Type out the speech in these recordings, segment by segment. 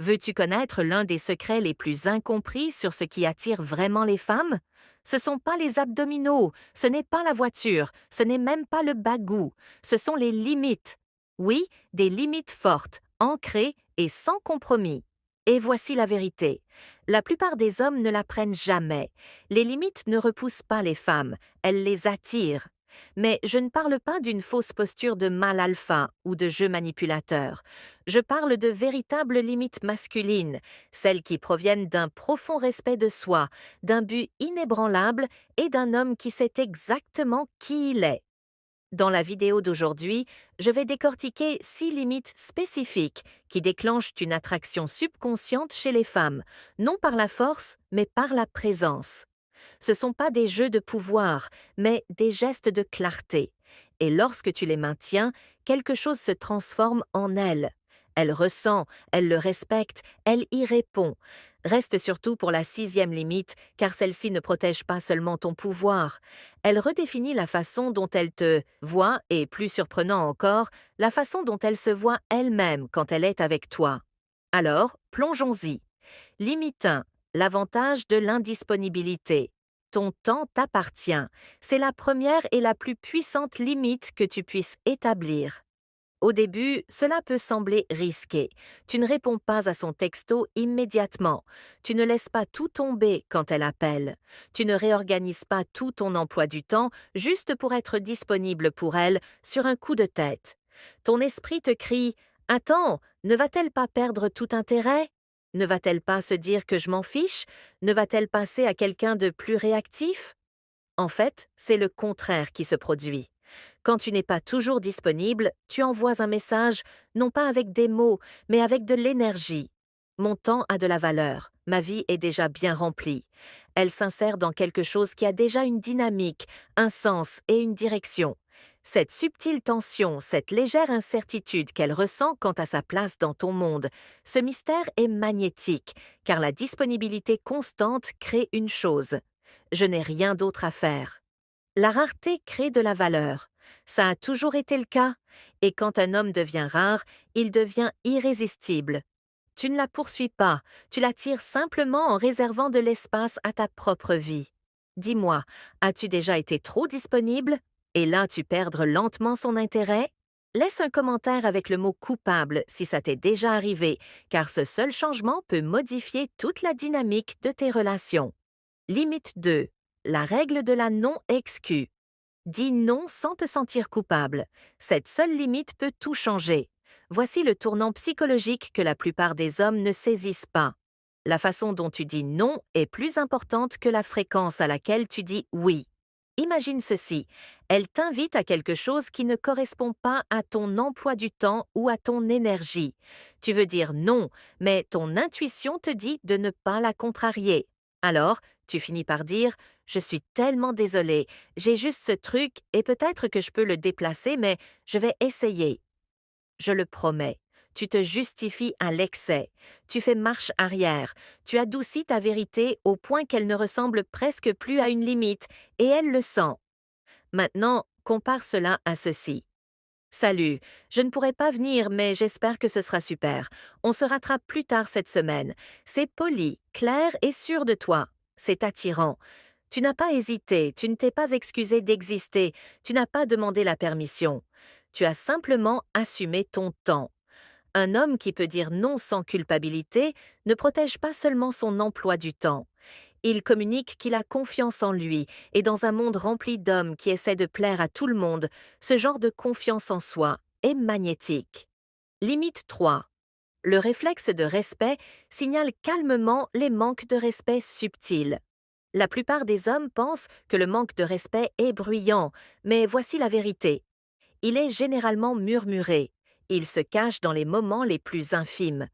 Veux-tu connaître l'un des secrets les plus incompris sur ce qui attire vraiment les femmes? Ce sont pas les abdominaux, ce n'est pas la voiture, ce n'est même pas le bagou, ce sont les limites. Oui, des limites fortes, ancrées et sans compromis. Et voici la vérité. La plupart des hommes ne la prennent jamais. Les limites ne repoussent pas les femmes, elles les attirent. Mais je ne parle pas d'une fausse posture de mâle alpha ou de jeu manipulateur. Je parle de véritables limites masculines, celles qui proviennent d'un profond respect de soi, d'un but inébranlable et d'un homme qui sait exactement qui il est. Dans la vidéo d'aujourd'hui, je vais décortiquer 6 limites spécifiques qui déclenchent une attraction subconsciente chez les femmes, non par la force, mais par la présence. Ce ne sont pas des jeux de pouvoir, mais des gestes de clarté. Et lorsque tu les maintiens, quelque chose se transforme en elle. Elle ressent, elle le respecte, elle y répond. Reste surtout pour la sixième limite, car celle-ci ne protège pas seulement ton pouvoir. Elle redéfinit la façon dont elle te voit et, plus surprenant encore, la façon dont elle se voit elle-même quand elle est avec toi. Alors, plongeons-y. Limite 1. L'avantage de l'indisponibilité. Ton temps t'appartient. C'est la première et la plus puissante limite que tu puisses établir. Au début, cela peut sembler risqué. Tu ne réponds pas à son texto immédiatement. Tu ne laisses pas tout tomber quand elle appelle. Tu ne réorganises pas tout ton emploi du temps juste pour être disponible pour elle sur un coup de tête. Ton esprit te crie: Attends, ne va-t-elle pas perdre tout intérêt? Ne va-t-elle pas se dire que je m'en fiche? Ne va-t-elle passer à quelqu'un de plus réactif? En fait, c'est le contraire qui se produit. Quand tu n'es pas toujours disponible, tu envoies un message, non pas avec des mots, mais avec de l'énergie. Mon temps a de la valeur, ma vie est déjà bien remplie. Elle s'insère dans quelque chose qui a déjà une dynamique, un sens et une direction. Cette subtile tension, cette légère incertitude qu'elle ressent quant à sa place dans ton monde, ce mystère est magnétique, car la disponibilité constante crée une chose: je n'ai rien d'autre à faire. La rareté crée de la valeur. Ça a toujours été le cas. Et quand un homme devient rare, il devient irrésistible. Tu ne la poursuis pas, tu l'attires simplement en réservant de l'espace à ta propre vie. Dis-moi, as-tu déjà été trop disponible? Et là, tu perdre lentement son intérêt? Laisse un commentaire avec le mot coupable si ça t'est déjà arrivé, car ce seul changement peut modifier toute la dynamique de tes relations. Limite 2. La règle de la non-excuse. Dis non sans te sentir coupable. Cette seule limite peut tout changer. Voici le tournant psychologique que la plupart des hommes ne saisissent pas. La façon dont tu dis non est plus importante que la fréquence à laquelle tu dis oui. Imagine ceci, elle t'invite à quelque chose qui ne correspond pas à ton emploi du temps ou à ton énergie. Tu veux dire non, mais ton intuition te dit de ne pas la contrarier. Alors, tu finis par dire: je suis tellement désolée, j'ai juste ce truc et peut-être que je peux le déplacer, mais je vais essayer. Je le promets. Tu te justifies à l'excès. Tu fais marche arrière. Tu adoucis ta vérité au point qu'elle ne ressemble presque plus à une limite, et elle le sent. Maintenant, compare cela à ceci. Salut, je ne pourrai pas venir, mais j'espère que ce sera super. On se rattrape plus tard cette semaine. C'est poli, clair et sûr de toi. C'est attirant. Tu n'as pas hésité, tu ne t'es pas excusé d'exister, tu n'as pas demandé la permission. Tu as simplement assumé ton temps. Un homme qui peut dire non sans culpabilité ne protège pas seulement son emploi du temps. Il communique qu'il a confiance en lui, et dans un monde rempli d'hommes qui essaient de plaire à tout le monde, ce genre de confiance en soi est magnétique. Limite 3. Le réflexe de respect signale calmement les manques de respect subtils. La plupart des hommes pensent que le manque de respect est bruyant, mais voici la vérité. Il est généralement murmuré. Il se cache dans les moments les plus infimes.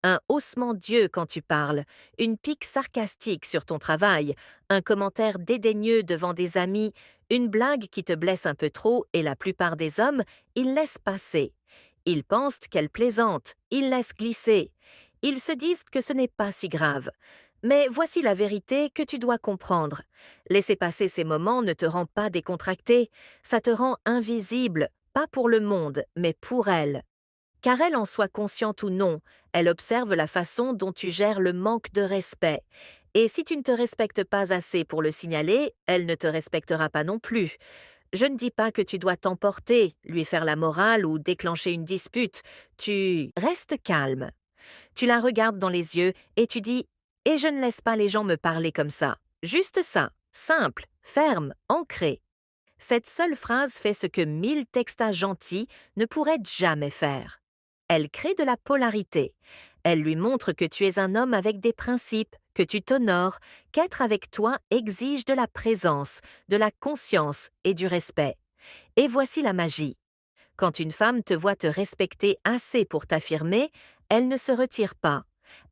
Un haussement d'yeux quand tu parles, une pique sarcastique sur ton travail, un commentaire dédaigneux devant des amis, une blague qui te blesse un peu trop et la plupart des hommes, ils laissent passer. Ils pensent qu'elle plaisante, ils laissent glisser. Ils se disent que ce n'est pas si grave. Mais voici la vérité que tu dois comprendre. Laisser passer ces moments ne te rend pas décontracté, ça te rend invisible, pas pour le monde, mais pour elle. car elle en soit consciente ou non, elle observe la façon dont tu gères le manque de respect. Et si tu ne te respectes pas assez pour le signaler, elle ne te respectera pas non plus. Je ne dis pas que tu dois t'emporter, lui faire la morale ou déclencher une dispute. Tu restes calme. Tu la regardes dans les yeux et tu dis « Et je ne laisse pas les gens me parler comme ça ». Juste ça, simple, ferme, ancré. Cette seule phrase fait ce que 1000 textas gentils ne pourraient jamais faire. Elle crée de la polarité. Elle lui montre que tu es un homme avec des principes, que tu t'honores, qu'être avec toi exige de la présence, de la conscience et du respect. Et voici la magie. Quand une femme te voit te respecter assez pour t'affirmer, elle ne se retire pas.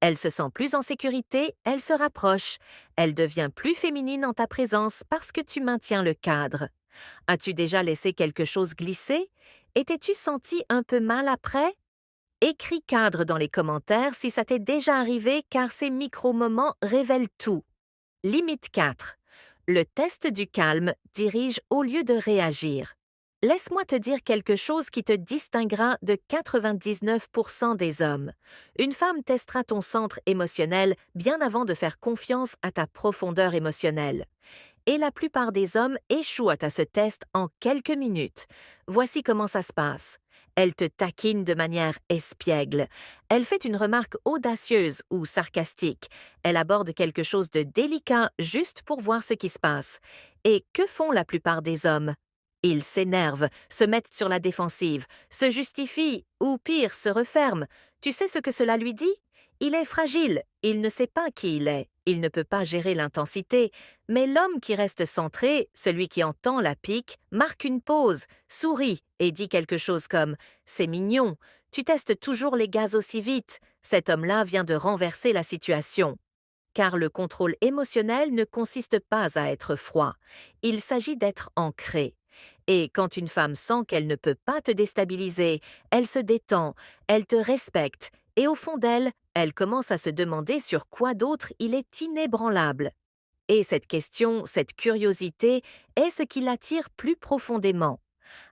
Elle se sent plus en sécurité, elle se rapproche. Elle devient plus féminine en ta présence parce que tu maintiens le cadre. As-tu déjà laissé quelque chose glisser? Et t'es-tu senti un peu mal après? Écris cadre dans les commentaires si ça t'est déjà arrivé car ces micro-moments révèlent tout. Limite 4. Le test du calme dirige au lieu de réagir. Laisse-moi te dire quelque chose qui te distinguera de 99% des hommes. Une femme testera ton centre émotionnel bien avant de faire confiance à ta profondeur émotionnelle. Et la plupart des hommes échouent à ce test en quelques minutes. Voici comment ça se passe. Elle te taquine de manière espiègle. Elle fait une remarque audacieuse ou sarcastique. Elle aborde quelque chose de délicat juste pour voir ce qui se passe. Et que font la plupart des hommes? Ils s'énervent, se mettent sur la défensive, se justifient ou pire, se referment. Tu sais ce que cela lui dit? Il est fragile, il ne sait pas qui il est, il ne peut pas gérer l'intensité, mais l'homme qui reste centré, celui qui entend la pique, marque une pause, sourit et dit quelque chose comme « C'est mignon, tu testes toujours les gaz aussi vite ». Cet homme-là vient de renverser la situation. Car le contrôle émotionnel ne consiste pas à être froid, il s'agit d'être ancré. Et quand une femme sent qu'elle ne peut pas te déstabiliser, elle se détend, elle te respecte, et au fond d'elle, elle commence à se demander sur quoi d'autre il est inébranlable. Et cette question, cette curiosité, est ce qui l'attire plus profondément.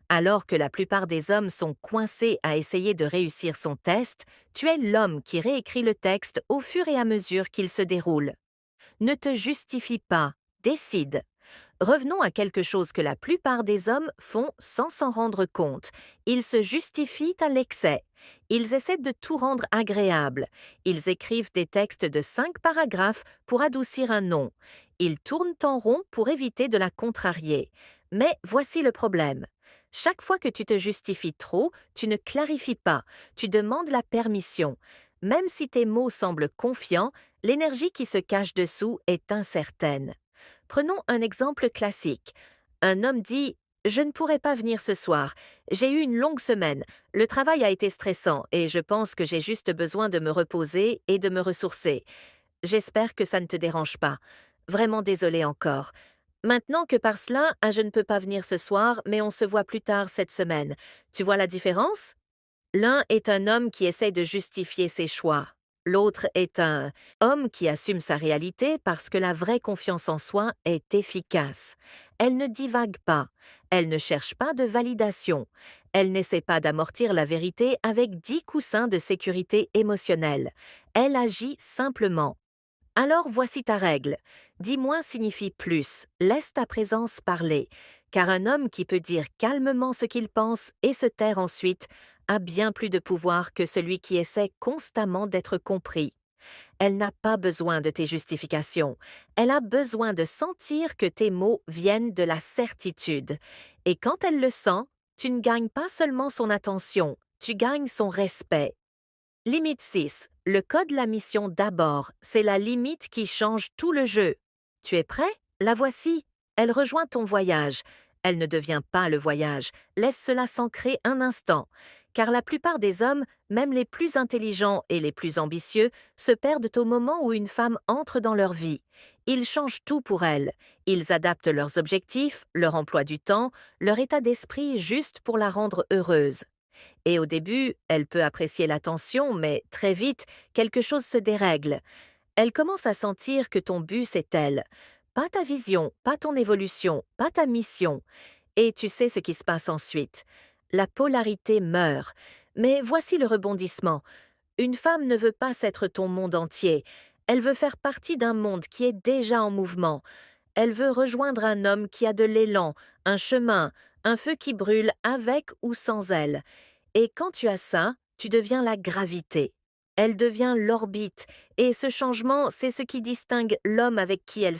Alors que la plupart des hommes sont coincés à essayer de réussir son test, tu es l'homme qui réécrit le texte au fur et à mesure qu'il se déroule. Ne te justifie pas, décide. Revenons à quelque chose que la plupart des hommes font sans s'en rendre compte. Ils se justifient à l'excès. Ils essaient de tout rendre agréable. Ils écrivent des textes de 5 paragraphes pour adoucir un non. Ils tournent en rond pour éviter de la contrarier. Mais voici le problème. Chaque fois que tu te justifies trop, tu ne clarifies pas, tu demandes la permission. Même si tes mots semblent confiants, l'énergie qui se cache dessous est incertaine. Prenons un exemple classique. Un homme dit « Je ne pourrai pas venir ce soir. J'ai eu une longue semaine. Le travail a été stressant et je pense que j'ai juste besoin de me reposer et de me ressourcer. J'espère que ça ne te dérange pas. Vraiment désolé encore. Maintenant que par cela, je ne peux pas venir ce soir, mais on se voit plus tard cette semaine. Tu vois la différence? L'un est un homme qui essaie de justifier ses choix. L'autre est un homme qui assume sa réalité parce que la vraie confiance en soi est efficace. Elle ne divague pas, elle ne cherche pas de validation, elle n'essaie pas d'amortir la vérité avec 10 coussins de sécurité émotionnelle. Elle agit simplement. Alors voici ta règle. Dis moins signifie plus, laisse ta présence parler, car un homme qui peut dire calmement ce qu'il pense et se taire ensuite a bien plus de pouvoir que celui qui essaie constamment d'être compris. Elle n'a pas besoin de tes justifications, elle a besoin de sentir que tes mots viennent de la certitude. Et quand elle le sent, tu ne gagnes pas seulement son attention, tu gagnes son respect. Limite 6. Le code la mission d'abord, c'est la limite qui change tout le jeu. Tu es prêt? La voici. Elle rejoint ton voyage. Elle ne devient pas le voyage. Laisse cela s'ancrer un instant. Car la plupart des hommes, même les plus intelligents et les plus ambitieux, se perdent au moment où une femme entre dans leur vie. Ils changent tout pour elle. Ils adaptent leurs objectifs, leur emploi du temps, leur état d'esprit juste pour la rendre heureuse. Et au début, elle peut apprécier l'attention, mais très vite, quelque chose se dérègle. Elle commence à sentir que ton but, c'est elle. Pas ta vision, pas ton évolution, pas ta mission. Et tu sais ce qui se passe ensuite. La polarité meurt. Mais voici le rebondissement. Une femme ne veut pas s'être ton monde entier. Elle veut faire partie d'un monde qui est déjà en mouvement. Elle veut rejoindre un homme qui a de l'élan, un chemin, un feu qui brûle avec ou sans elle. Et quand tu as ça, tu deviens la gravité. Elle devient l'orbite, et ce changement, c'est ce qui distingue l'homme avec qui elle